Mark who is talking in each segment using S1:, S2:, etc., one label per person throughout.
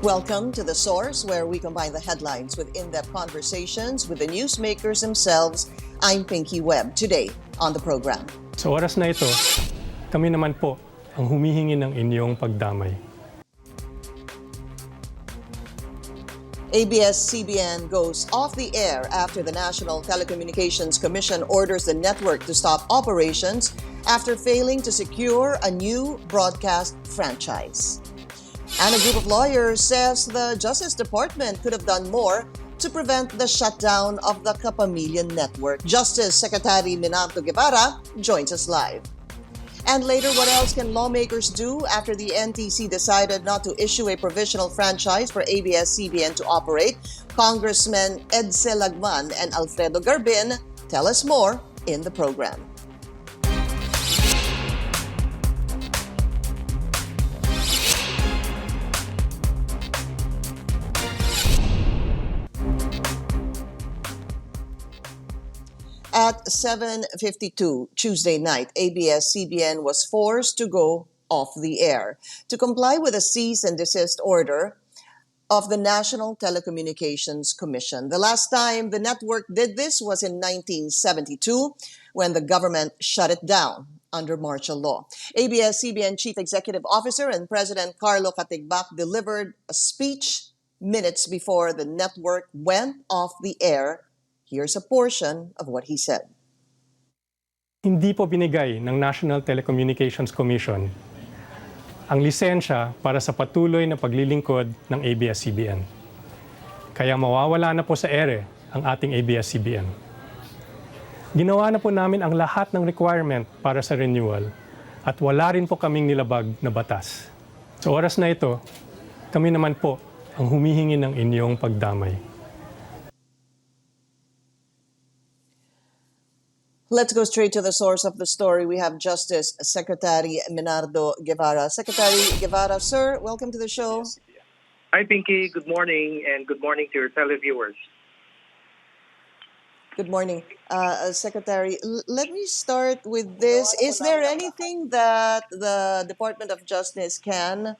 S1: Welcome to The Source, where we combine the headlines with in-depth conversations with the newsmakers themselves. I'm Pinky Webb. Today on the program.
S2: Sa oras na ito, kami naman po ang humihingi ng inyong pagdamay.
S1: ABS-CBN goes off the air after the National Telecommunications Commission orders the network to stop operations after failing to secure a new broadcast franchise. And a group of lawyers says the Justice Department could have done more to prevent the shutdown of the Kapamilya network. Justice Secretary Menardo Guevarra joins us live. And later, what else can lawmakers do after the NTC decided not to issue a provisional franchise for ABS-CBN to operate? Congressman Edcel Lagman and Alfredo Garbin tell us more in the program. At 7:52 Tuesday night, ABS-CBN was forced to go off the air to comply with a cease and desist order of the National Telecommunications Commission. The last time the network did this was in 1972 when the government shut it down under martial law. ABS-CBN Chief Executive Officer and President Carlo Catigbak delivered a speech minutes before the network went off the air. Here's a portion of what he said.
S2: Hindi po binigay ng National Telecommunications Commission ang lisensya para sa patuloy na paglilingkod ng ABS-CBN. Kaya mawawala na po sa ere ang ating ABS-CBN. Ginawa na po namin ang lahat ng requirement para sa renewal at wala rin po kaming nilabag na batas. Sa oras na ito, kami naman po ang humihingi ng inyong pagdamay.
S1: Let's go straight to the source of the story. We have Justice Secretary Menardo Guevarra. Secretary Guevarra, sir, welcome to the show.
S3: Hi, Pinky. Good morning, and good morning to your televiewers.
S1: Good morning. Secretary, let me start with this. Is there anything that the Department of Justice can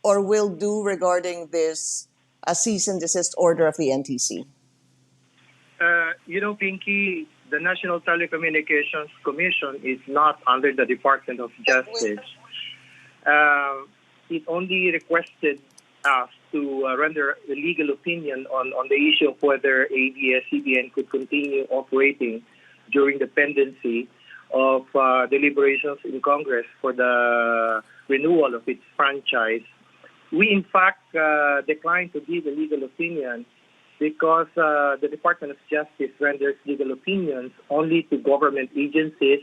S1: or will do regarding this cease and desist order of the NTC?
S3: Pinky, the National Telecommunications Commission is not under the Department of Justice. It only requested us to render a legal opinion on the issue of whether ABS-CBN could continue operating during the pendency of deliberations in Congress for the renewal of its franchise. We, in fact, declined to give a legal opinion because the Department of Justice renders legal opinions only to government agencies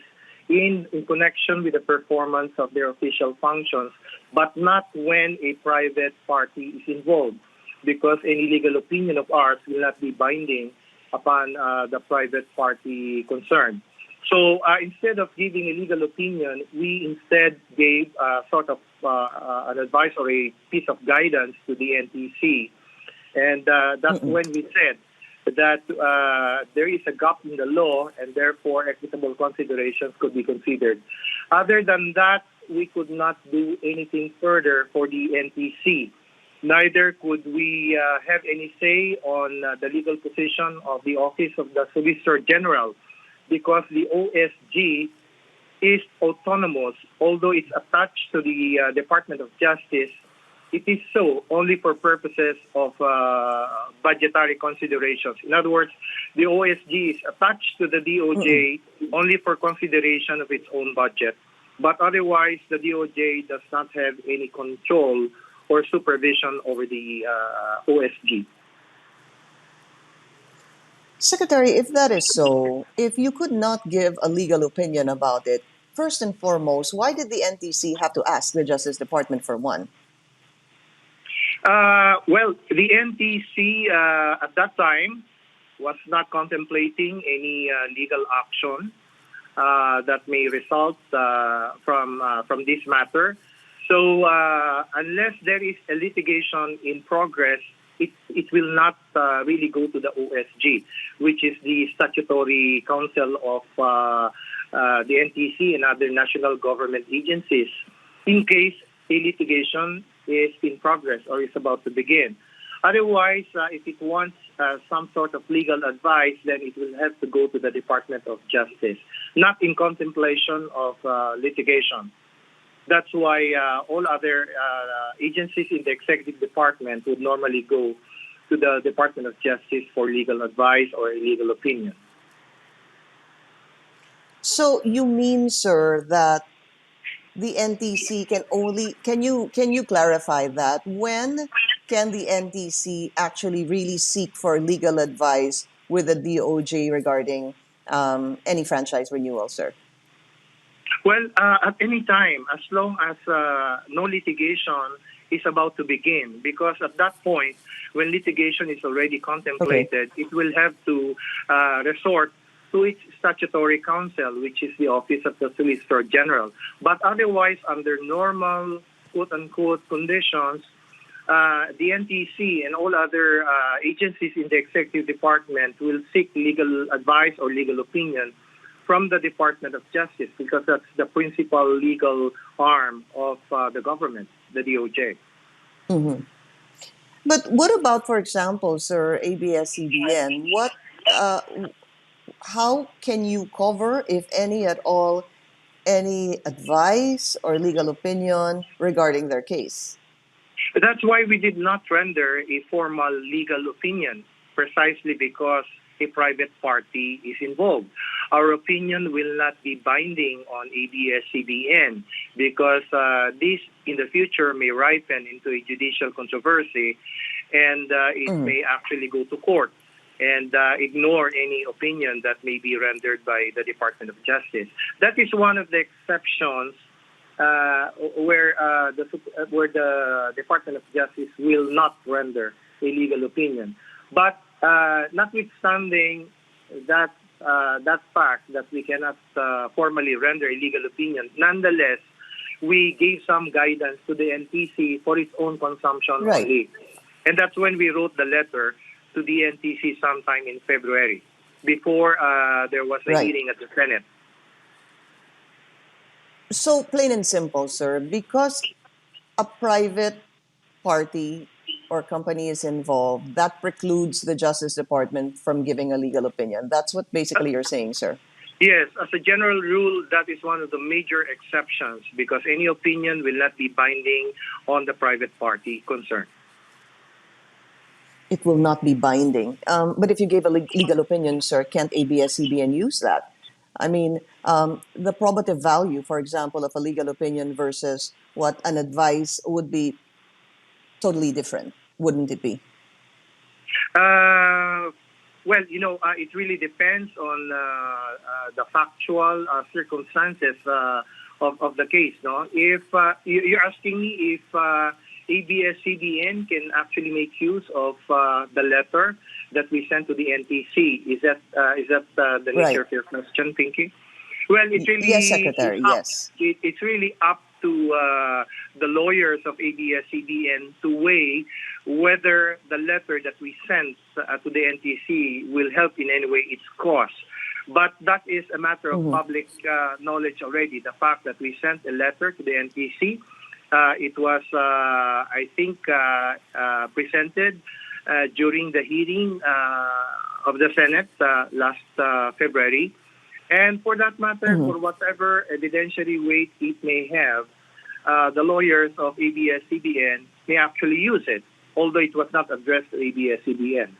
S3: in connection with the performance of their official functions, but not when a private party is involved, because any legal opinion of ours will not be binding upon the private party concerned. So instead of giving a legal opinion, we instead gave sort of an advice or a piece of guidance to the NTC. And that's when we said that there is a gap in the law and therefore equitable considerations could be considered. Other than that, we could not do anything further for the NTC. Neither could we have any say on the legal position of the Office of the Solicitor General, because the OSG is autonomous, although it's attached to the Department of Justice. It is so only for purposes of budgetary considerations. In other words, the OSG is attached to the DOJ only for consideration of its own budget. But otherwise, the DOJ does not have any control or supervision over the OSG.
S1: Secretary, if that is so, if you could not give a legal opinion about it, first and foremost, why did the NTC have to ask the Justice Department for one?
S3: Well, the NTC at that time was not contemplating any legal action that may result from this matter. So unless there is a litigation in progress, it will not really go to the OSG, which is the statutory council of the NTC and other national government agencies. In case a litigation is in progress or is about to begin. Otherwise, if it wants some sort of legal advice, then it will have to go to the Department of Justice, not in contemplation of litigation. That's why all other agencies in the executive department would normally go to the Department of Justice for legal advice or a legal opinion.
S1: So you mean, sir, that the NTC can you clarify that? When can the NTC actually really seek for legal advice with the DOJ regarding any franchise renewal, sir?
S3: Well, at any time, as long as no litigation is about to begin, because at that point, when litigation is already contemplated, it will have to resort to its statutory counsel, which is the Office of the Solicitor General. But otherwise, under normal, quote-unquote, conditions, the NTC and all other agencies in the executive department will seek legal advice or legal opinion from the Department of Justice, because that's the principal legal arm of the government, the DOJ.
S1: Mm-hmm. But what about, for example, sir, ABS-CBN? How can you cover, if any at all, any advice or legal opinion regarding their case?
S3: That's why we did not render a formal legal opinion, precisely because a private party is involved. Our opinion will not be binding on ABS-CBN because this in the future may ripen into a judicial controversy, and it may actually go to court and ignore any opinion that may be rendered by the Department of Justice. That is one of the exceptions where the Department of Justice will not render a legal opinion. But notwithstanding that fact that we cannot formally render a legal opinion, nonetheless, we gave some guidance to the NTC for its own consumption only. And that's when we wrote the letter to the NTC sometime in February, before there was a hearing at the Senate.
S1: So, plain and simple, sir, because a private party or company is involved, that precludes the Justice Department from giving a legal opinion. That's what basically you're saying, sir.
S3: Yes, as a general rule, that is one of the major exceptions, because any opinion will not be binding on the private party concerned.
S1: It will not be binding. But if you gave a legal opinion, sir, can't ABS-CBN use that? I mean, the probative value, for example, of a legal opinion versus what an advice would be totally different, wouldn't it be?
S3: Well, it really depends on the factual circumstances of the case. No, if you're asking me if ABS-CBN can actually make use of the letter that we sent to the NTC, is that the nature of your question, Pinky? Well, it really
S1: yes, Secretary. Yes,
S3: it's really up to the lawyers of ABS-CBN to weigh whether the letter that we sent to the NTC will help in any way its cause. But that is a matter of public knowledge already. The fact that we sent a letter to the NTC, it was, I think, presented during the hearing of the Senate last February. And for that matter, for whatever evidentiary weight it may have, the lawyers of ABS-CBN may actually use it, although it was not addressed to ABS-CBN.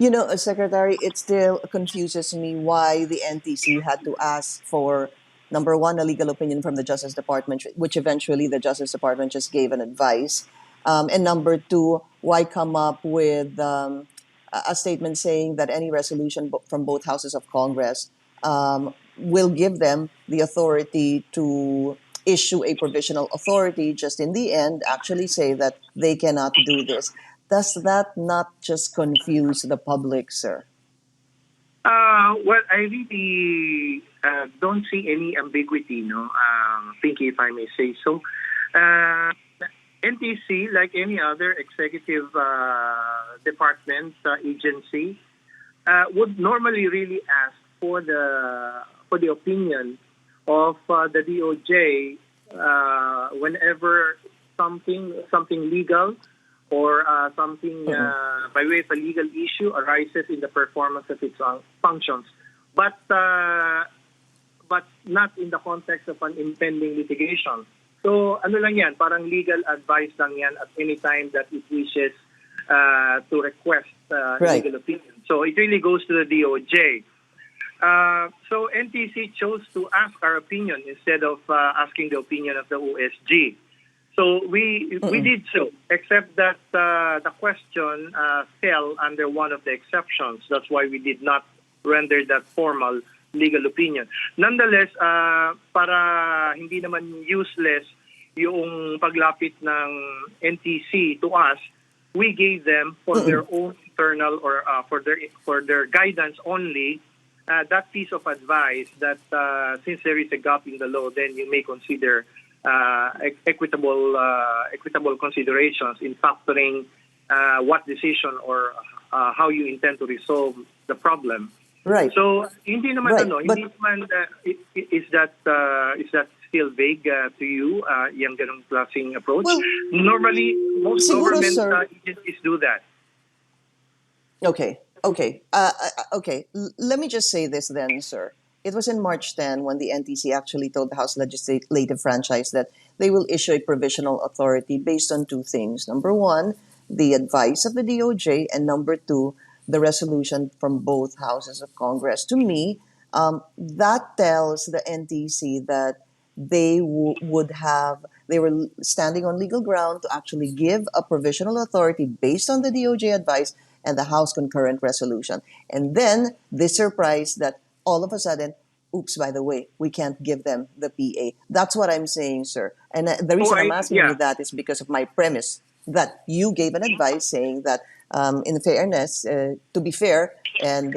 S1: You know, Secretary, it still confuses me why the NTC had to ask for, number one, a legal opinion from the Justice Department, which eventually the Justice Department just gave an advice. And number two, why come up with a statement saying that any resolution from both houses of Congress will give them the authority to issue a provisional authority, just in the end actually say that they cannot do this. Does that not just confuse the public, sir?
S3: Well, I really don't see any ambiguity, no? Pinky, if I may say so. NTC, like any other executive department agency, would normally really ask for the opinion of the DOJ whenever something legal or something by way of a legal issue arises in the performance of its functions, but not in the context of an impending litigation. So ano lang yan, parang legal advice lang yan at any time that it wishes to request legal opinion. So it really goes to the DOJ. So NTC chose to ask our opinion instead of asking the opinion of the OSG. So we did so, except that the question fell under one of the exceptions. That's why we did not render that formal legal opinion. Nonetheless, para hindi naman useless yung paglapit ng NTC to us, we gave them for their own internal or for their guidance only that piece of advice that since there is a gap in the law, then you may consider equitable considerations in factoring what decision or how you intend to resolve the problem.
S1: Right.
S3: So hindi naman
S1: But,
S3: hindi naman is that still vague to you yung ganung klaseng approach?
S1: Well,
S3: normally most
S1: siguro,
S3: government
S1: sir,
S3: agencies do that.
S1: Okay. Let me just say this then, sir. It was in March 10 when the NTC actually told the House Legislative Franchise that they will issue a provisional authority based on two things. Number one, the advice of the DOJ, and number two, the resolution from both houses of Congress. To me, that tells the NTC that they they were standing on legal ground to actually give a provisional authority based on the DOJ advice and the House concurrent resolution. And then this surprise that all of a sudden, oops, by the way, we can't give them the PA. That's what I'm saying, sir. And the reason I'm asking you that is because of my premise that you gave an advice saying that in fairness, to be fair, and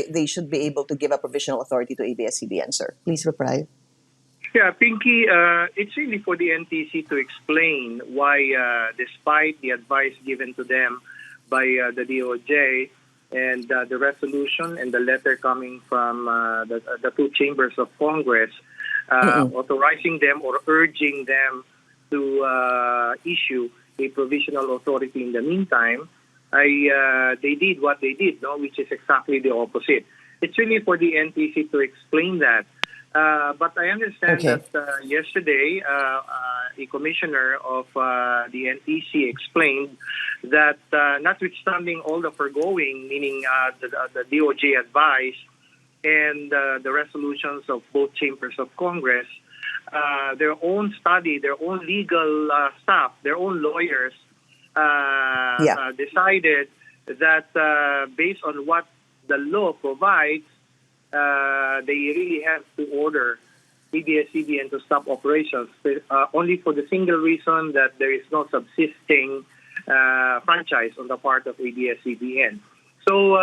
S1: they should be able to give a provisional authority to ABS-CBN, sir. Please reply.
S3: Yeah, Pinky, it's really for the NTC to explain why, despite the advice given to them by the DOJ and the resolution and the letter coming from the two chambers of Congress, authorizing them or urging them to issue a provisional authority in the meantime, they did what they did, which is exactly the opposite. It's really for the NTC to explain that. But I understand that yesterday, a commissioner of the NTC explained that notwithstanding all the foregoing, meaning the DOJ advice and the resolutions of both chambers of Congress, their own study, their own legal staff, their own lawyers decided that based on what the law provides, they really have to order ABS-CBN to stop operations, only for the single reason that there is no subsisting franchise on the part of ABS-CBN. So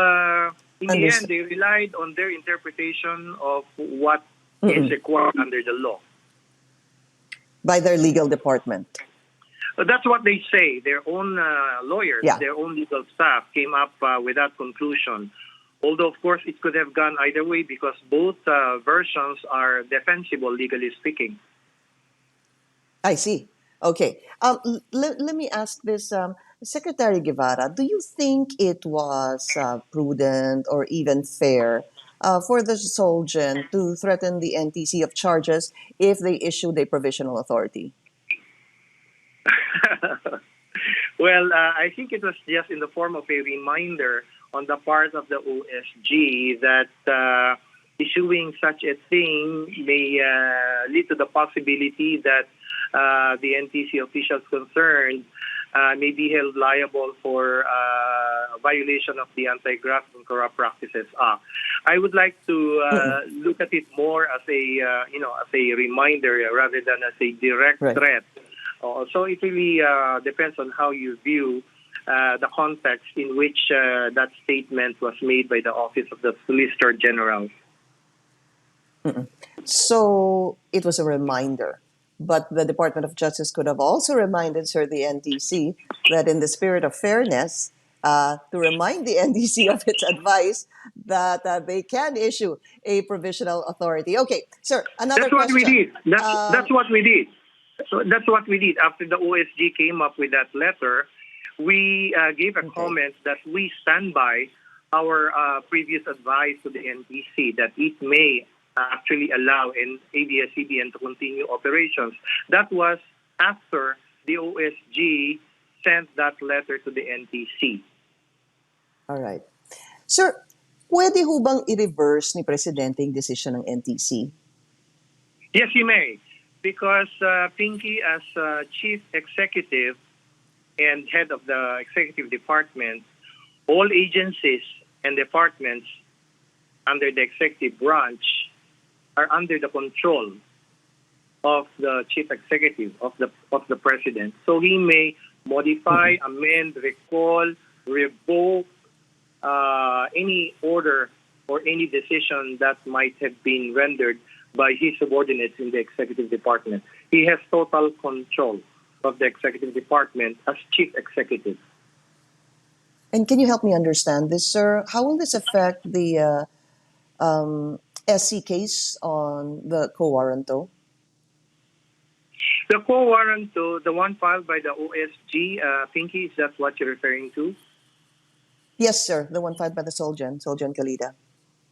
S3: in the end, they relied on their interpretation of what is required under the law.
S1: By their legal department.
S3: That's what they say. Their own lawyers, their own legal staff came up with that conclusion. Although, of course, it could have gone either way because both versions are defensible, legally speaking.
S1: I see. Okay. Let me ask this. Secretary Guevarra, do you think it was prudent or even fair for the Solgen to threaten the NTC of charges if they issued a provisional authority?
S3: Well, I think it was just in the form of a reminder on the part of the OSG that issuing such a thing may lead to the possibility that the NTC officials concerned may be held liable for violation of the Anti-Graft and Corrupt Practices Act. I would like to look at it more as a reminder rather than as a direct threat. So it really depends on how you view the context in which that statement was made by the Office of the Solicitor General.
S1: So it was a reminder. But the Department of Justice could have also reminded, sir, the NTC that in the spirit of fairness, to remind the NTC of its advice that they can issue a provisional authority. Okay, sir, another question.
S3: That's what we did. That's what we did. So that's what we did. After the OSG came up with that letter, we gave a comment that we stand by our previous advice to the NTC that it may actually allow ABS-CBN to continue operations. That was after the OSG sent that letter to the NTC.
S1: All right. Sir, pwede ho bang i-reverse ni Presidente yung decision ng NTC?
S3: Yes, he may. Because Pinky, as Chief Executive and Head of the Executive Department, all agencies and departments under the executive branch are under the control of the Chief Executive, of the President. So he may modify, amend, recall, revoke any order or any decision that might have been rendered by his subordinates in the executive department. He has total control of the executive department as chief executive.
S1: And can you help me understand this, sir? How will this affect the SC case on the quo warranto?
S3: The quo warranto, the one filed by the OSG, Pinky, is that what you're referring to?
S1: Yes, sir. The one filed by the Solgen Calida.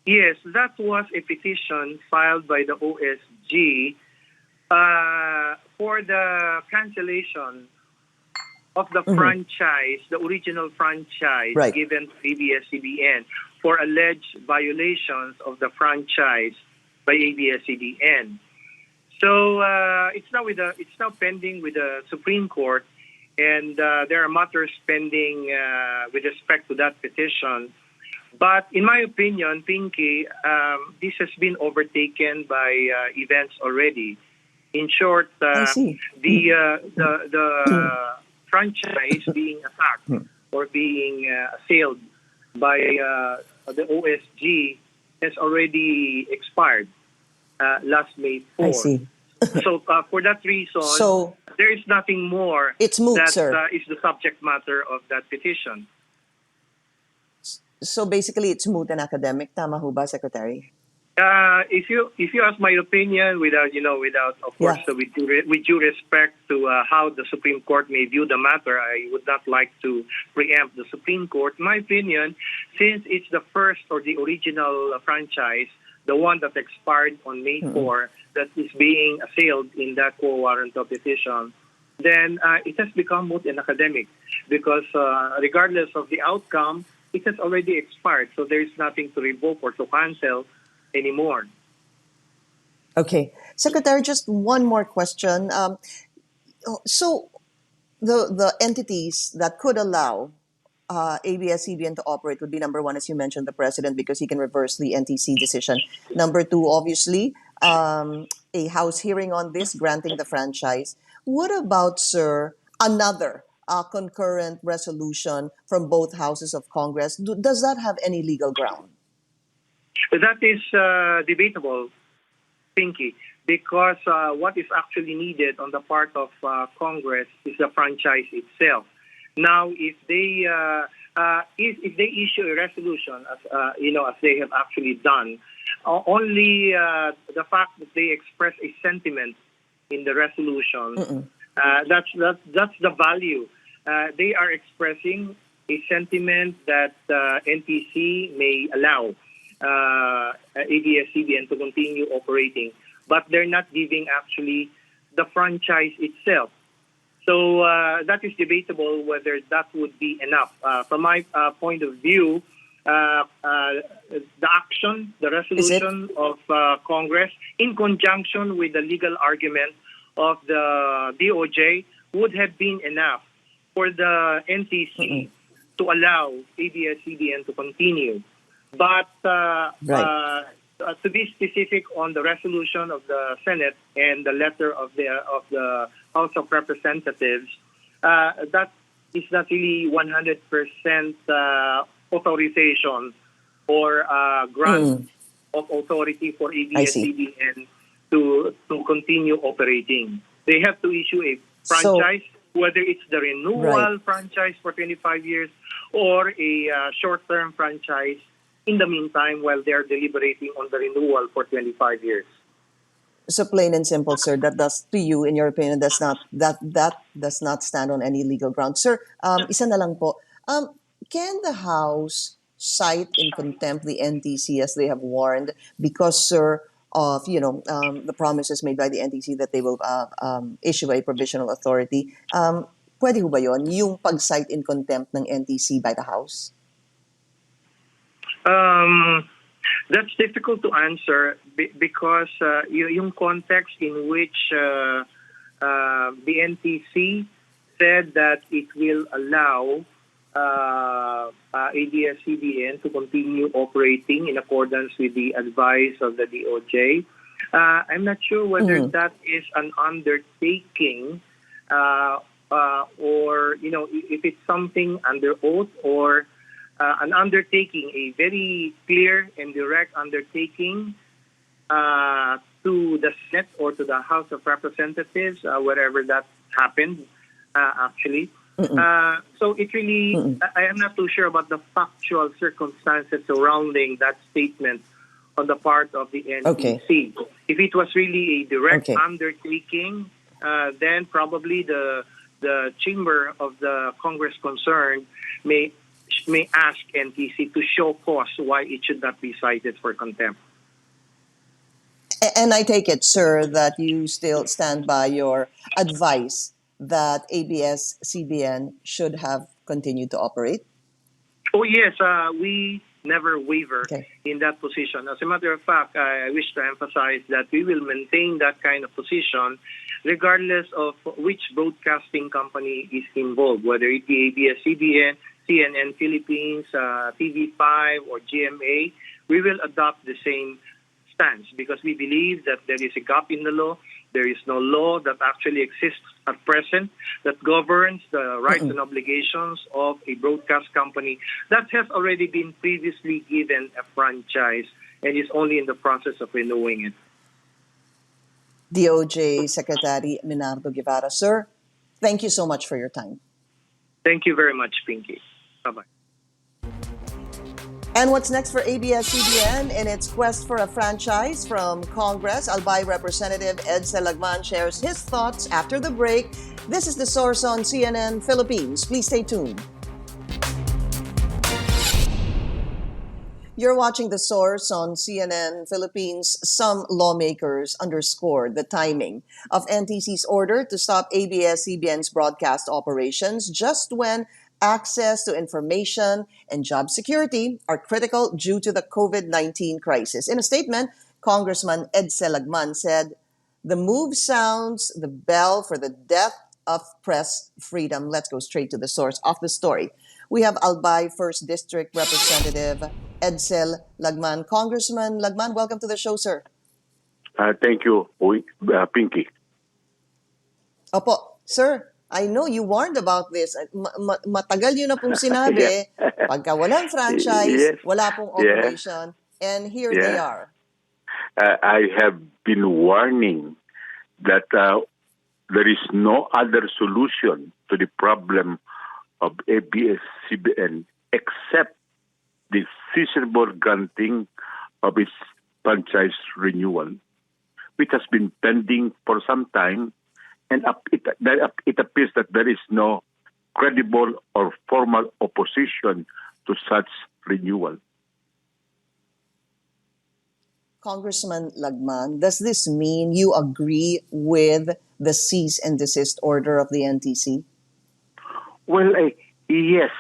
S3: Yes, that was a petition filed by the OSG for the cancellation of the franchise, the original franchise given to ABS-CBN for alleged violations of the franchise by ABS-CBN. So it's now pending with the Supreme Court, and there are matters pending with respect to that petition. But in my opinion, Pinky, this has been overtaken by events already. In short, the franchise being attacked or being assailed by the OSG has already expired last May 4.
S1: I see.
S3: So for that reason, there is nothing more
S1: it's moot,
S3: that
S1: sir.
S3: Is the subject matter of that petition.
S1: So basically, it's moot and academic. Tama ho ba, Secretary?
S3: If you ask my opinion, without of course, with due respect to how the Supreme Court may view the matter, I would not like to preempt the Supreme Court. In my opinion, since it's the first or the original franchise, the one that expired on May 4, that is being assailed in that quo warranto petition, then it has become moot and academic because regardless of the outcome, it has already expired. So there is nothing to revoke or to cancel anymore.
S1: Okay. Secretary, just one more question. So the entities that could allow ABS-CBN to operate would be, number one, as you mentioned, the President, because he can reverse the NTC decision. Number two, obviously, a House hearing on this, granting the franchise. What about, sir, another concurrent resolution from both houses of Congress? Does that have any legal ground?
S3: That is debatable, Pinky, because what is actually needed on the part of Congress is the franchise itself. Now, if they issue a resolution, as they have actually done, only the fact that they express a sentiment in the resolution, that's the value. They are expressing a sentiment that NTC may allow ABS-CBN to continue operating, but they're not giving actually the franchise itself. So that is debatable whether that would be enough. From my point of view, the action, the resolution of Congress, in conjunction with the legal argument of the DOJ, would have been enough for the NTC to allow ABS-CBN to continue. But to be specific on the resolution of the Senate and the letter of the House of Representatives, that is not really 100% authorization or grant of authority for ABS-CBN to continue operating. They have to issue a franchise, whether it's the renewal franchise for 25 years or a short-term franchise in the meantime while they're deliberating on the renewal for 25 years.
S1: So plain and simple, sir. That does, to you, in your opinion, that does not stand on any legal ground, sir. Isa na lang po. Can the House cite in contempt the NTC as they have warned because, sir, of the promises made by the NTC that they will issue a provisional authority? Pwede ho ba yun, yung pag-cite in contempt ng NTC by the House?
S3: That's difficult to answer because yung context in which the NTC said that it will allow ABS-CBN to continue operating in accordance with the advice of the DOJ. I'm not sure whether that is an undertaking or, if it's something under oath or an undertaking, a very clear and direct undertaking to the Senate or to the House of Representatives, wherever that happened, actually. So it really, I am not too sure about the factual circumstances surrounding that statement on the part of the NTC. Okay. If it was really a direct undertaking, then probably the chamber of the Congress concerned may ask NTC to show cause why it should not be cited for contempt.
S1: And I take it, sir, that you still stand by your advice that ABS-CBN should have continued to operate?
S3: Oh, yes. We never waver in that position. As a matter of fact, I wish to emphasize that we will maintain that kind of position regardless of which broadcasting company is involved, whether it be ABS-CBN, CNN Philippines, TV5, or GMA. We will adopt the same stance because we believe that there is a gap in the law. There is no law that actually exists at present that governs the rights and obligations of a broadcast company that has already been previously given a franchise and is only in the process of renewing it.
S1: DOJ Secretary Menardo Guevarra, sir, thank you so much for your time.
S3: Thank you very much, Pinky. Bye-bye.
S1: And what's next for ABS-CBN in its quest for a franchise? From Congress, Albay Representative Edcel Lagman shares his thoughts after the break. This is The Source on CNN Philippines. Please stay tuned. You're watching The Source on CNN Philippines. Some lawmakers underscored the timing of NTC's order to stop ABS-CBN's broadcast operations just when access to information and job security are critical due to the COVID-19 crisis. In a statement, Congressman Edcel Lagman said, "The move sounds the bell for the death of press freedom." Let's go straight to the source of the story. We have Albay 1st District Representative Edcel Lagman. Congressman Lagman, welcome to the show, sir.
S4: Thank you, Pinky.
S1: Opo, sir. I know you warned about this. Matagal yun na pong sinabi, pagka walang franchise, wala pong operation, and here they are.
S4: I have been warning that there is no other solution to the problem of ABS-CBN except the feasible granting of its franchise renewal, which has been pending for some time. And it appears that there is no credible or formal opposition to such renewal.
S1: Congressman Lagman, does this mean you agree with the cease and desist order of the NTC?
S4: Well, yes,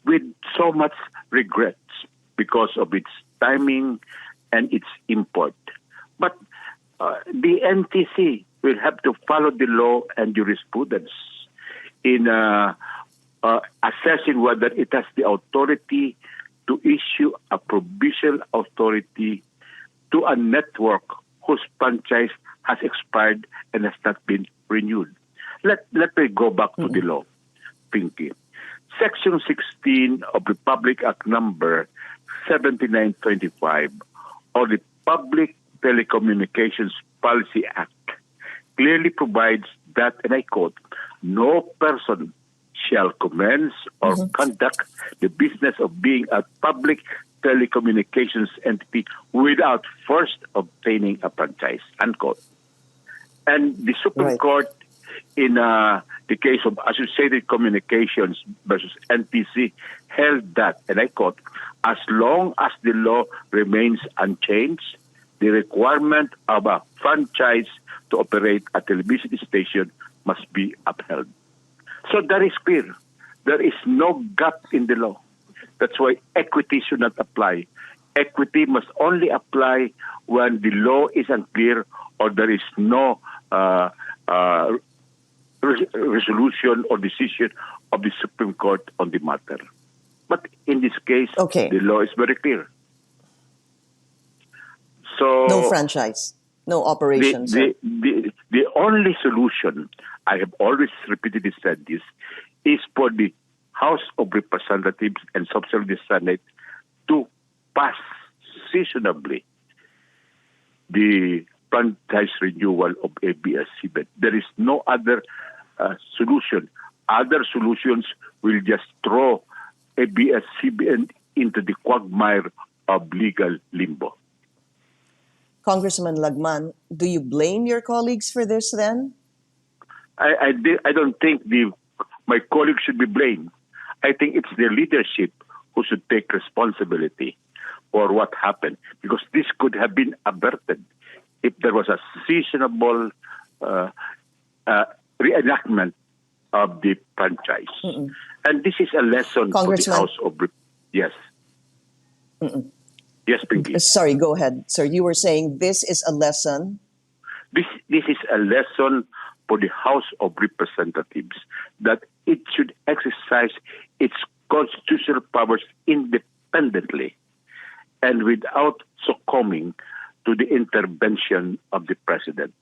S4: with so much regrets because of its timing and its import. But the NTC will have to follow the law and jurisprudence in assessing whether it has the authority to issue a provisional authority to a network whose franchise has expired and has not been renewed. Let me go back to the law, Pinky. Section 16 of the Public Act number 7925 or the Public Telecommunications Policy Act clearly provides that, and I quote, "No person shall commence or conduct the business of being a public telecommunications entity without first obtaining a franchise," unquote. And the Supreme
S1: Right.
S4: Court, in the case of Associated Communications versus NTC, held that, and I quote, as long as the law remains unchanged, the requirement of a franchise to operate a television station must be upheld. So that is clear. There is no gap in the law. That's why equity should not apply. Equity must only apply when the law is unclear or there is no resolution or decision of the Supreme Court on the matter. But in this case,
S1: Okay.
S4: the law is very clear. So
S1: No franchise, no operation, sir.
S4: the only solution, I have always repeatedly said this, is for the House of Representatives and subsequently the Senate to pass seasonably the franchise renewal of ABS-CBN. There is no other solution. Other solutions will just throw ABS-CBN into the quagmire of legal limbo.
S1: Congressman Lagman, do you blame your colleagues for this then?
S4: I don't think my colleagues should be blamed. I think it's the leadership who should take responsibility for what happened, because this could have been averted if there was a seasonable reenactment of the franchise.
S1: Mm-mm.
S4: And this is a lesson for the
S1: Congressman-
S4: House of Yes.
S1: Mm-mm.
S4: Yes, Pinky.
S1: Sorry, go ahead, sir. You were saying this is a lesson.
S4: This is a lesson for the House of Representatives that it should exercise its constitutional powers independently and without succumbing to the intervention of the president.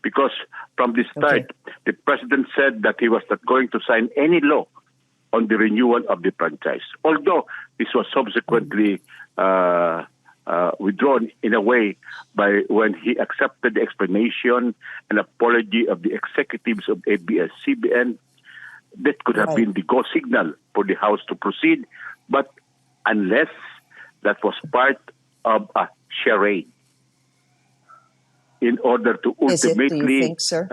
S4: Because from the start, the president said that he was not going to sign any law on the renewal of the franchise. Although this was subsequently withdrawn in a way by when he accepted the explanation and apology of the executives of ABS-CBN. That could have been the go signal for the House to proceed, but unless that was part of a charade in order to
S1: Is it, do you
S4: ultimately
S1: think, sir?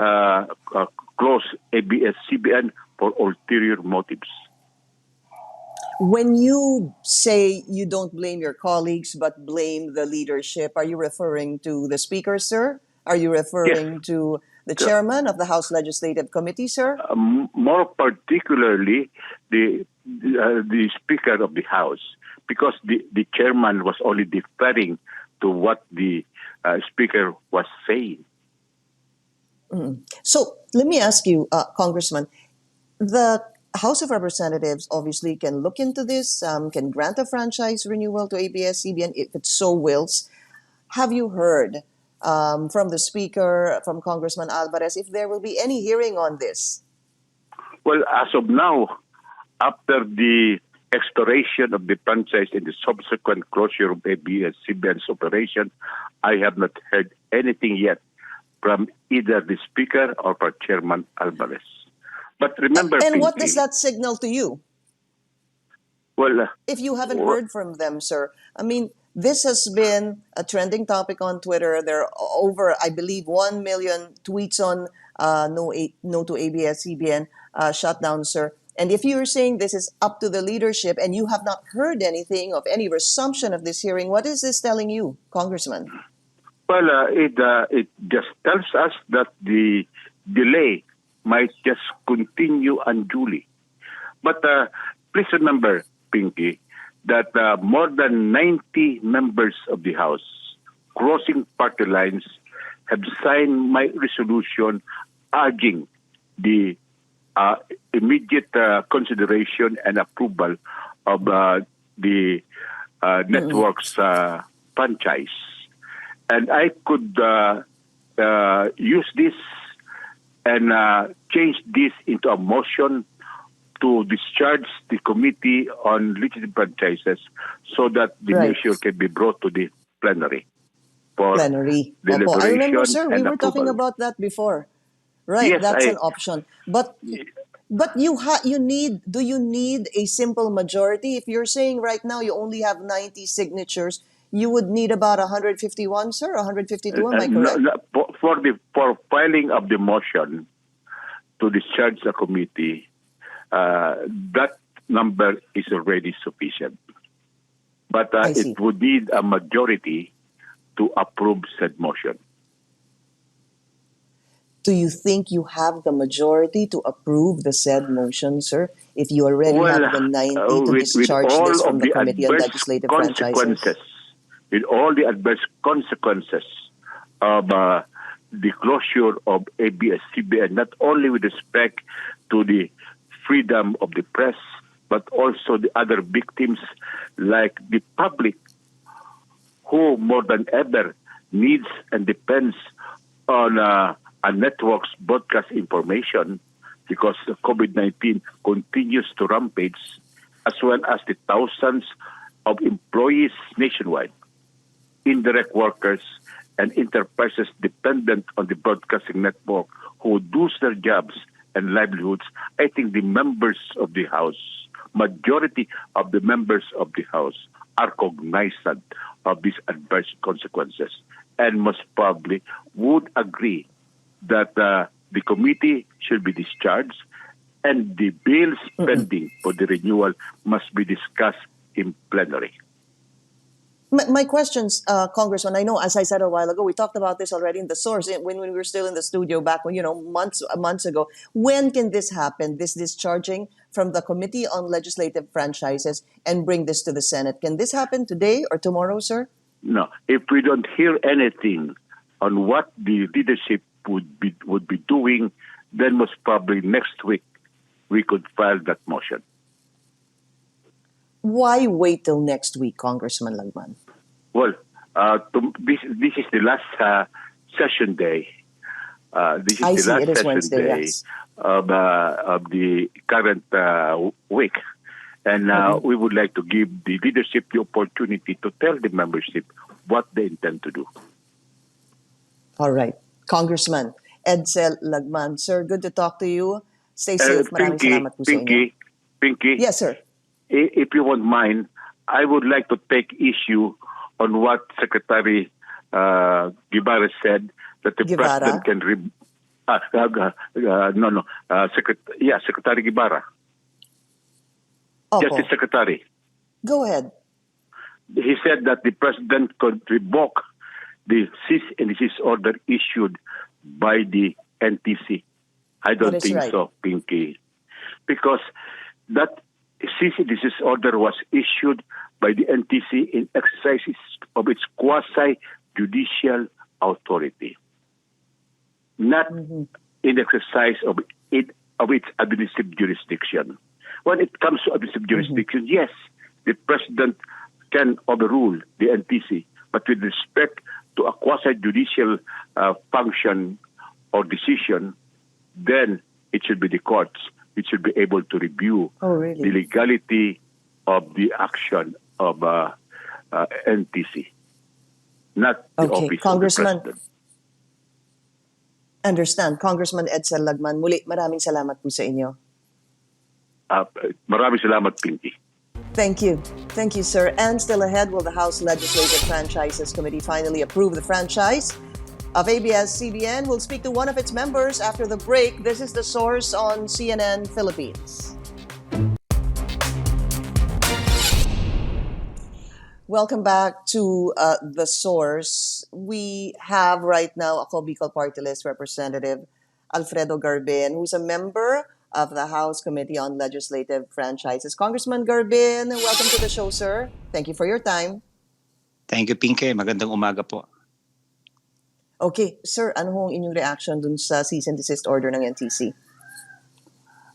S4: close ABS-CBN for ulterior motives.
S1: When you say you don't blame your colleagues but blame the leadership, are you referring to the Speaker, sir? Are you referring to the chairman of the House Legislative Committee, sir?
S4: More particularly, the Speaker of the House, because the chairman was only deferring to what the Speaker was saying.
S1: So let me ask you, Congressman, the House of Representatives obviously can look into this, can grant a franchise renewal to ABS-CBN if it so wills. Have you heard from the Speaker, from Congressman Alvarez, if there will be any hearing on this?
S4: Well, as of now, after the expiration of the franchise and the subsequent closure of ABS-CBN's operation, I have not heard anything yet from either the Speaker or from Chairman Alvarez. But remember,
S1: And what
S4: Pinky,
S1: does that signal to you?
S4: well,
S1: If you haven't heard from them, sir, I mean, this has been a trending topic on Twitter. There are over, I believe, 1 million tweets on no to ABS-CBN shutdown, sir. And if you're saying this is up to the leadership and you have not heard anything of any resumption of this hearing, what is this telling you, Congressman?
S4: well, it just tells us that the delay might just continue unduly. But please remember, Pinky, that more than 90 members of the House, crossing party lines, have signed my resolution urging the immediate consideration and approval of the network's franchise. And I could use this and change this into a motion to discharge the Committee on Legislative Franchises so that the measure can be brought to the plenary for
S1: Plenary. Opo.
S4: deliberation
S1: I remember, sir, we
S4: and
S1: were talking
S4: approval.
S1: about that before. Right,
S4: Yes,
S1: that's an option. But you need, do you need a simple majority? If you're saying right now you only have 90 signatures, you would need about 151, sir, 152, am I correct?
S4: for filing of the motion to discharge the committee, that number is already sufficient. But it would need a majority to approve said motion.
S1: Do you think you have the majority to approve the said motion, sir? If you already have the 90 to discharge this from the Committee on Legislative Franchises?
S4: With all the adverse consequences of the closure of ABS-CBN, not only with respect to the freedom of the press, but also the other victims like the public, who more than ever needs and depends on a network's broadcast information, because the COVID-19 continues to rampage, as well as the thousands of employees nationwide, indirect workers, and enterprises dependent on the broadcasting network who lose their jobs and livelihoods. I think the members of the House, majority of the members of the House, are cognizant of these adverse consequences and most probably would agree that the committee should be discharged and the bills pending for the renewal must be discussed in plenary.
S1: My questions, Congressman, I know, as I said a while ago, we talked about this already in the source when we were still in the studio back when, months ago. When can this happen, this discharging from the Committee on Legislative Franchises, and bring this to the Senate? Can this happen today or tomorrow, sir?
S4: No. If we don't hear anything on what the leadership would be doing, then most probably next week we could file that motion.
S1: Why wait till next week, Congressman Lagman?
S4: Well, this is the last session day. This is the last session
S1: Wednesday,
S4: day
S1: yes.
S4: of the current week. And we would like to give the leadership the opportunity to tell the membership what they intend to do.
S1: All right. Congressman Edcel Lagman. Sir, good to talk to you. Stay safe. Maraming salamat po sa inyo.
S4: Pinky.
S1: Yes, sir.
S4: If you won't mind, I would like to take issue on what Secretary Guevarra said, that the President can... Secretary Guevarra. Justice Secretary.
S1: Go ahead.
S4: He said that the President could revoke the cease and desist order issued by the NTC. I don't think so, Pinky. Because that cease and desist order was issued by the NTC in exercise of its quasi-judicial authority, not in exercise of its administrative jurisdiction. When it comes to administrative jurisdiction, yes, the President can overrule the NTC, but with respect to a quasi-judicial function or decision, then it should be the courts which should be able to review the legality of the action of NTC, not the office of the President.
S1: Understand. Congressman Edcel Lagman, muli maraming salamat po sa inyo.
S4: Maraming salamat, Pinky.
S1: Thank you. Thank you, sir. And still ahead, will the House Legislative Franchises Committee finally approve the franchise of ABS-CBN? We'll speak to one of its members after the break. This is The Source on CNN Philippines. Welcome back to The Source. We have right now a Bicol Party List Representative Alfredo Garbin, who's a member of the House Committee on Legislative Franchises. Congressman Garbin, welcome to the show, sir. Thank you for your time.
S5: Thank you, Pinky. Magandang umaga po.
S1: Okay, sir, ano hong inyong reaction dun sa cease and desist order ng NTC?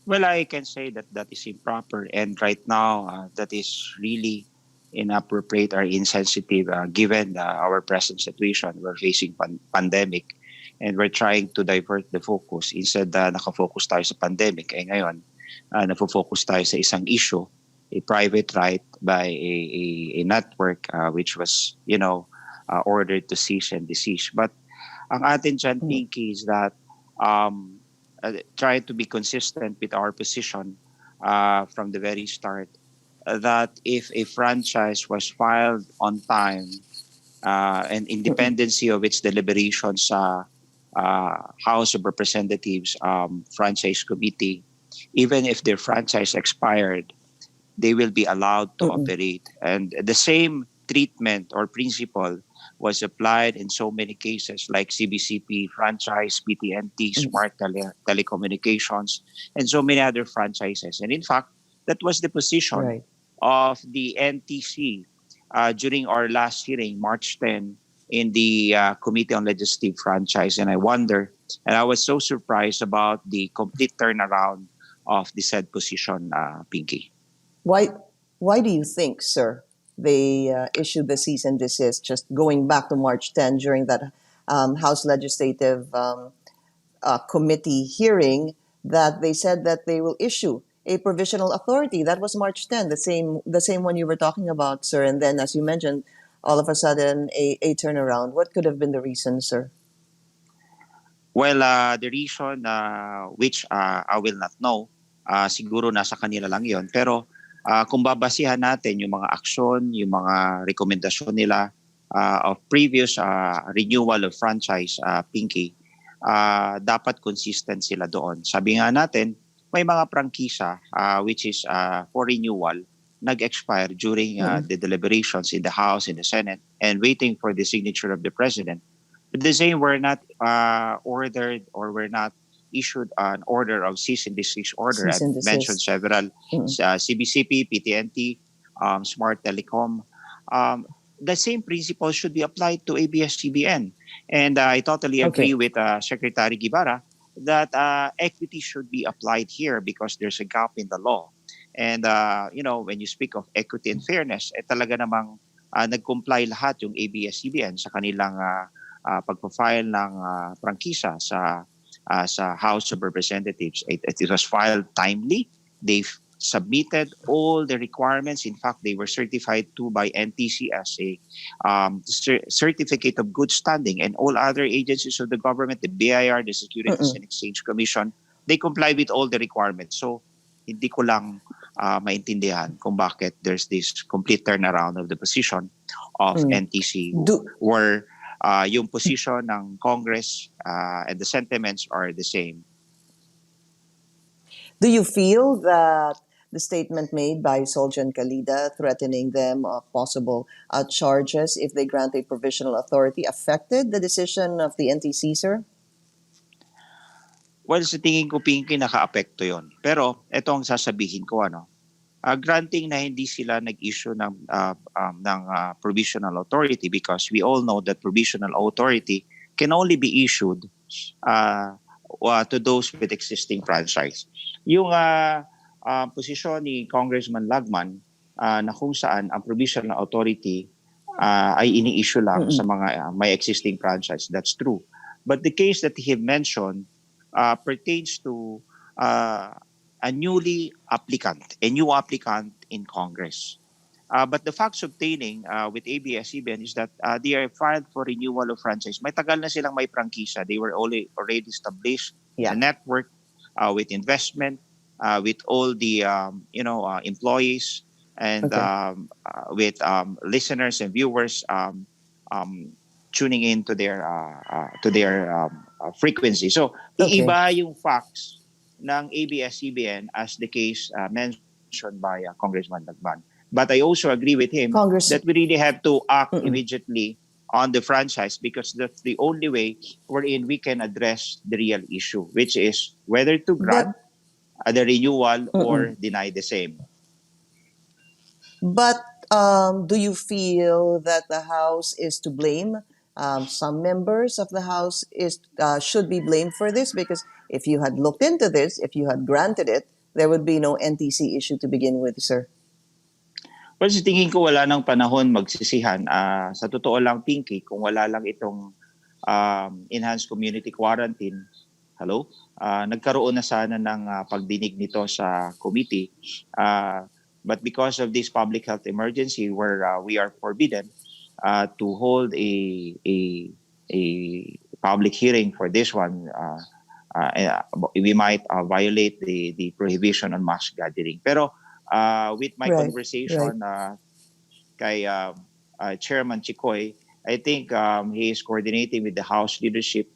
S5: Well, I can say that is improper, and right now that is really inappropriate or insensitive given our present situation. We're facing pandemic, and we're trying to divert the focus. Instead nakafocus tayo sa pandemic, ngayon nafo-focus tayo sa isang issue, a private right by a network which was ordered to cease and desist. But ang atin dyan, Pinky, is that try to be consistent with our position from the very start, that if a franchise was filed on time and independency of its deliberations House of Representatives Franchise Committee, even if their franchise expired, they will be allowed to operate. And the same treatment or principle was applied in so many cases like CBCP franchise, PTNT, Telecommunications, and so many other franchises. And in fact, that was the position
S1: Right.
S5: of the NTC during our last hearing, March 10, in the Committee on Legislative Franchise. And I was so surprised about the complete turnaround of the said position, Pinky.
S1: Why do you think, sir, they issued the cease and desist just going back to March 10 during that House Legislative Committee hearing that they said that they will issue a provisional authority? That was March 10, the same one you were talking about, sir. And then, as you mentioned, all of a sudden a turnaround. What could have been the reason, sir?
S5: Well, the reason which I will not know, siguro nasa kanila lang yon. Pero kung babasihan natin yung mga aksyon, yung mga rekomendasyon nila of previous renewal of franchise, Pinky, dapat consistent sila doon. Sabi nga natin, may mga prangkisa which is for renewal, nag-expire during the deliberations in the House, in the Senate, and waiting for the signature of the President. But the same, we're not ordered or we're not issued an order of cease and desist order. I've mentioned several, CBCP, PTNT, Smart Telecom. The same principle should be applied to ABS-CBN. And I totally agree with Secretary Guevarra that equity should be applied here because there's a gap in the law. And, when you speak of equity and fairness, talaga namang nag-comply lahat yung ABS-CBN sa kanilang pagpa-file ng prangkisa sa House of Representatives. It was filed timely. They submitted all the requirements. In fact, they were certified too by NTC as a certificate of good standing, and all other agencies of the government, the BIR, the Securities and Exchange Commission, they comply with all the requirements. So, hindi ko lang maintindihan kung bakit there's this complete turnaround of the position of NTC where yung position ng Congress and the sentiments are the same.
S1: Do you feel that the statement made by Soljan Calida threatening them of possible charges if they grant a provisional authority affected the decision of the NTC, sir?
S5: Well, sa tingin ko, Pinky, naka-apekto yun. Pero ito ang sasabihin ko, granting na hindi sila nag-issue ng provisional authority, because we all know that provisional authority can only be issued to those with existing franchise. Yung posisyon ni Congressman Lagman na kung saan ang provisional authority ay ini-issue lang sa mga may existing franchise, that's true. But the case that he mentioned pertains to a new applicant in Congress. But the facts obtaining with ABS-CBN is that they are filed for renewal of franchise. May tagal na silang may prangkisa. They were already established a network with investment, with all the employees, and with listeners and viewers tuning in to their frequency. So, iiba yung facts ng ABS-CBN as the case mentioned by Congressman Lagman. But I also agree with him that we really have to act immediately on the franchise, because that's the only way wherein we can address the real issue, which is whether to grant the renewal or deny the same.
S1: But do you feel that the House is to blame? Some members of the House should be blamed for this, because if you had looked into this, if you had granted it, there would be no NTC issue to begin with, sir.
S5: Well, sa tingin ko wala nang panahon magsisihan. Sa totoo lang, Pinky, kung wala lang itong enhanced community quarantine, nagkaroon na sana ng pagdinig nito sa committee. But because of this public health emergency where we are forbidden to hold a public hearing for this one, we might violate the prohibition on mass gathering. Pero with my conversation kay Chairman Chikoy, I think he is coordinating with the House leadership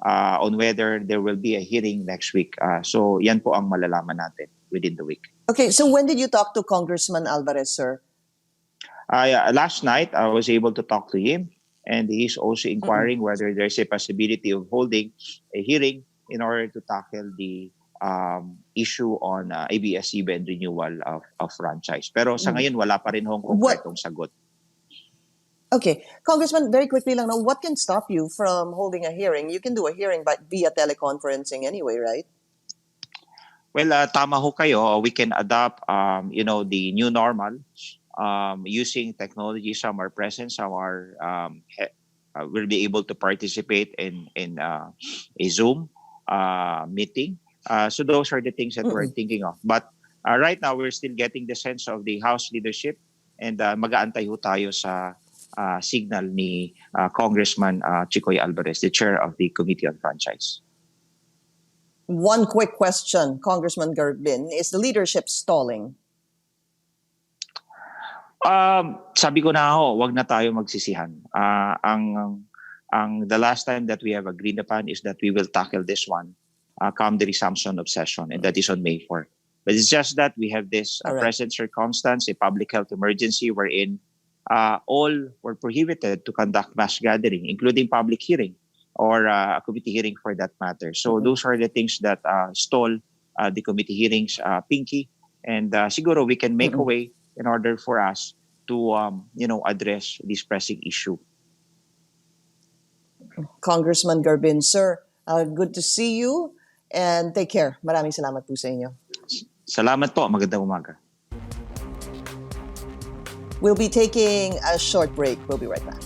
S5: on whether there will be a hearing next week. So yan po ang malalaman natin within the week.
S1: Okay, so when did you talk to Congressman Alvarez, sir?
S5: Last night, I was able to talk to him, and he's also inquiring whether there's a possibility of holding a hearing in order to tackle the issue on ABS-CBN renewal of franchise. Pero sa ngayon, wala pa rin hong konkretong sagot.
S1: Okay. Congressman, very quickly lang, now, what can stop you from holding a hearing? You can do a hearing via teleconferencing anyway, right?
S5: Well, tama ho kayo. We can adopt, the new normal using technology. Some are present, some are will be able to participate in a Zoom meeting. So those are the things that we're thinking of. But right now, we're still getting the sense of the House leadership, and mag-aantay ho tayo sa signal ni Congressman Chicoy Alvarez, the chair of the Committee on Franchise.
S1: One quick question, Congressman Garbin. Is the leadership stalling?
S5: Sabi ko na ho, wag na tayo magsisihan. The last time that we have agreed upon is that we will tackle this one come the resumption of session, and that is on May 4. But it's just that we have this present circumstance, a public health emergency wherein all were prohibited to conduct mass gathering, including public hearing or a committee hearing for that matter. So those are the things that stall the committee hearings, Pinky. And siguro we can make a way in order for us to address this pressing issue.
S1: Congressman Garbin, sir, good to see you and take care. Maraming salamat po sa inyo.
S5: Salamat po. Magandang umaga.
S1: We'll be taking a short break. We'll be right back.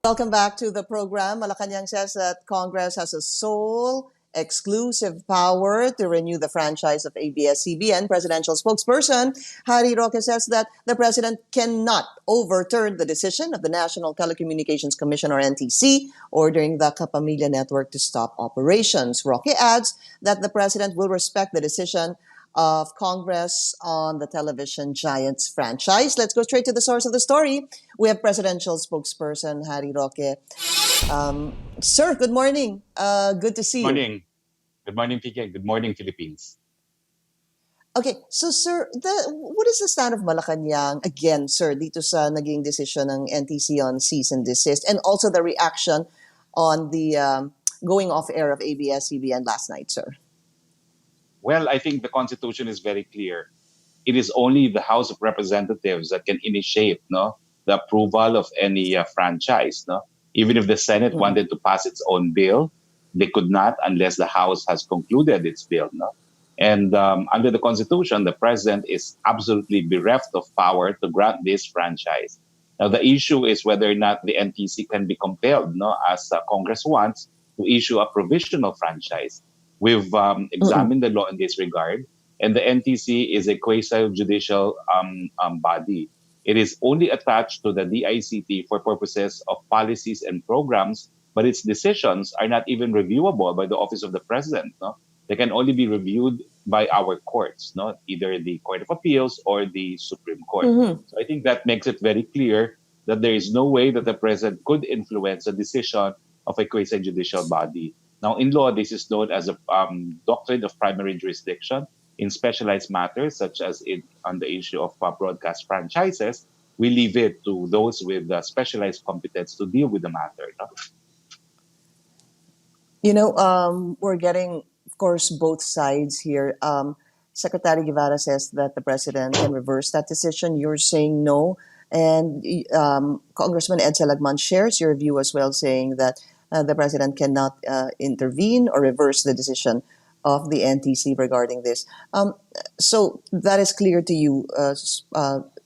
S1: Welcome back to the program. Malacanang says that Congress has a sole exclusive power to renew the franchise of ABS-CBN. Presidential spokesperson Harry Roque says that the president cannot overturn the decision of the National Telecommunications Commission, or NTC, ordering the Kapamilya Network to stop operations. Roque adds that the president will respect the decision of Congress on the television giant's franchise. Let's go straight to the source of the story. We have presidential spokesperson Harry Roque. Sir, good morning. Good to see you.
S6: Morning. Good morning, PK. Good morning, Philippines.
S1: Okay, so sir, what is the stand of Malacanang again, sir, dito sa naging decision ng NTC on cease and desist, and also the reaction on the going off air of ABS-CBN last night, sir?
S6: Well, I think the Constitution is very clear. It is only the House of Representatives that can initiate the approval of any franchise. Even if the Senate wanted to pass its own bill, they could not unless the House has concluded its bill. And under the Constitution, the President is absolutely bereft of power to grant this franchise. Now, the issue is whether or not the NTC can be compelled, as Congress wants, to issue a provisional franchise. We've examined the law in this regard, and the NTC is a quasi-judicial body. It is only attached to the DICT for purposes of policies and programs, but its decisions are not even reviewable by the Office of the President. They can only be reviewed by our courts, either the Court of Appeals or the Supreme Court. So I think that makes it very clear that there is no way that the President could influence the decision of a quasi-judicial body. Now, in law, this is known as a doctrine of primary jurisdiction. In specialized matters, such as on the issue of broadcast franchises, we leave it to those with specialized competence to deal with the matter.
S1: We're getting, of course, both sides here. Secretary Guevarra says that the president can reverse that decision. You're saying no. And Congressman Edcel Lagman shares your view as well, saying that the president cannot intervene or reverse the decision of the NTC regarding this. So that is clear to you,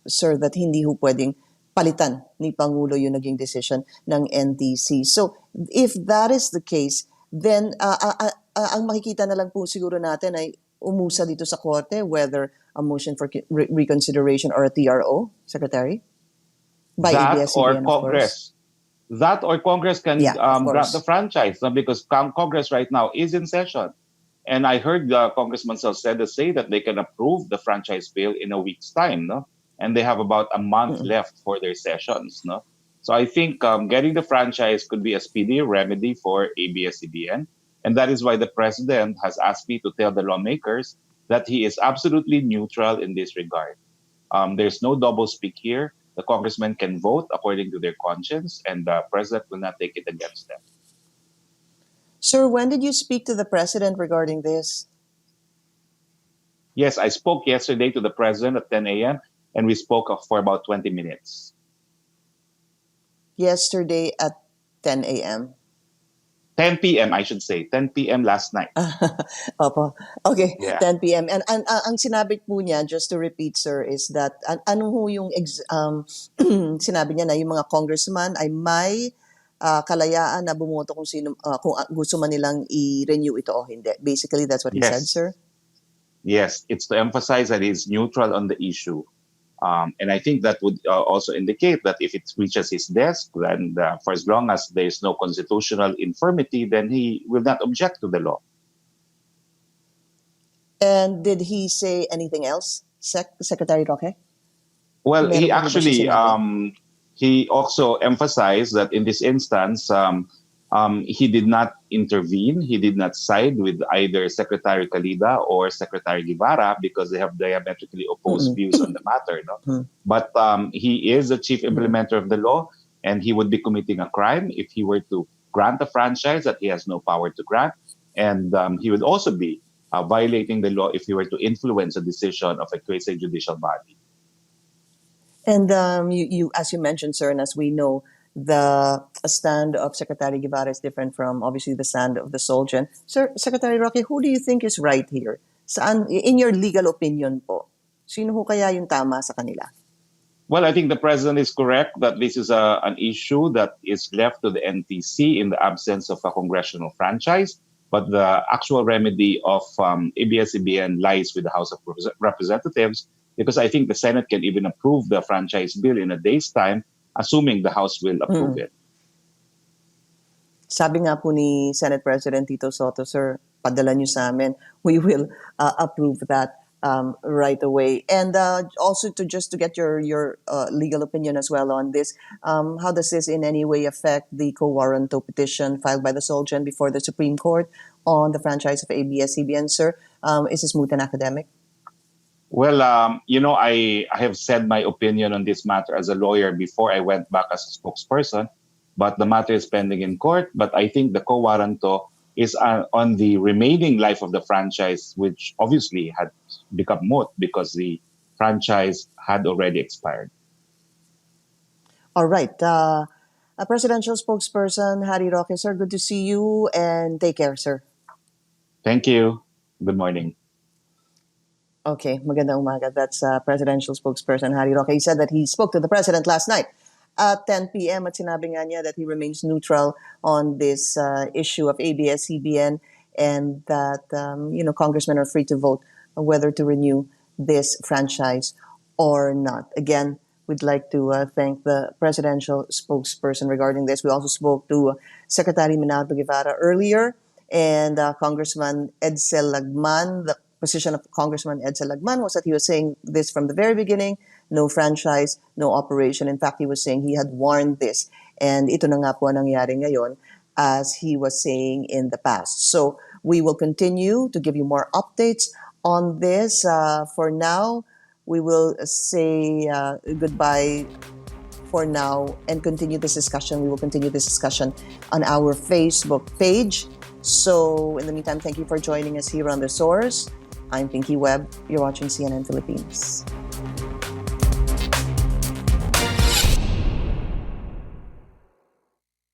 S1: sir, that hindi ho pwedeng palitan ni Pangulo yung naging decision ng NTC. So if that is the case, then ang makikita na lang po siguro natin ay umusa dito sa korte, whether a motion for reconsideration or a TRO, Secretary? By ABS-CBN,
S6: or Congress. That or Congress can grant the franchise, because Congress right now is in session. And I heard Congressman Salcedo say that they can approve the franchise bill in a week's time. and they have about a month left for their sessions. No, so I think getting the franchise could be a speedy remedy for ABS-CBN, and that is why the president has asked me to tell the lawmakers that he is absolutely neutral in this regard. There's no doublespeak here. The congressmen can vote according to their conscience, and the president will not take it against them.
S1: Sir, when did you speak to the president regarding this?
S6: Yes, I spoke yesterday to the president at 10 a.m., and we spoke for about 20 minutes.
S1: Yesterday at 10 a.m.
S6: 10 p.m. I should say. 10 p.m. last night.
S1: Opo. Okay,
S6: Yeah.
S1: 10 p.m. And ang sinabi po niya, just to repeat, sir, is that ano ho yung sinabi niya na yung mga congressman ay may kalayaan na bumoto kung sino kung gusto man nilang i-renew ito o hindi. Basically, that's what he said, sir.
S6: Yes, it's to emphasize that he's neutral on the issue. And I think that would also indicate that if it reaches his desk, then for as long as there is no constitutional infirmity, then he will not object to the law.
S1: And did he say anything else, Secretary Roque?
S6: Well,
S1: Meron
S6: he
S1: po ba
S6: actually
S1: siya sinabi?
S6: he also emphasized that in this instance, he did not intervene. He did not side with either Secretary Calida or Secretary Guevarra because they have diametrically opposed views on the matter. No? But he is the chief implementer of the law, and he would be committing a crime if he were to grant a franchise that he has no power to grant. And he would also be violating the law if he were to influence a decision of a quasi-judicial body.
S1: And you, as you mentioned, sir, and as we know, the stand of Secretary Guevarra is different from obviously the stand of the Solgen. Sir, Secretary Roque, who do you think is right here? Saan, in your legal opinion po, sino ho kaya yung tama sa kanila?
S6: Well, I think the president is correct that this is an issue that is left to the NTC in the absence of a congressional franchise. But the actual remedy of ABS-CBN lies with the House of Representatives, because I think the Senate can even approve the franchise bill in a day's time, assuming the House will approve it.
S1: Sabi nga po ni Senate President Tito Soto, sir, padala nyo sa amin. We will approve that right away. And also to get your legal opinion as well on this, how does this in any way affect the quo warranto petition filed by the Solgen before the Supreme Court on the franchise of ABS-CBN, sir? Is this moot and academic?
S6: Well, I have said my opinion on this matter as a lawyer before I went back as a spokesperson, but the matter is pending in court. But I think the quo warranto is on the remaining life of the franchise, which obviously had become moot because the franchise had already expired.
S1: All right. A presidential spokesperson, Harry Roque, sir, good to see you and take care, sir.
S6: Thank you. Good morning.
S1: Okay, magandang umaga. That's presidential spokesperson Harry Roque. He said that he spoke to the president last night at 10 p.m. at sinabi nga niya that he remains neutral on this issue of ABS-CBN and that, congressmen are free to vote on whether to renew this franchise or not. Again, we'd like to thank the presidential spokesperson regarding this. We also spoke to Secretary Menardo Guevarra earlier and Congressman Edcel Lagman. The position of Congressman Edcel Lagman was that he was saying this from the very beginning, no franchise, no operation. In fact, he was saying he had warned this. And ito na nga po nangyari ngayon as he was saying in the past. So we will continue to give you more updates on this. For now, we will say goodbye for now and continue this discussion. We will continue this discussion on our Facebook page. So in the meantime, thank you for joining us here on The Source. I'm Pinky Webb. You're watching CNN Philippines.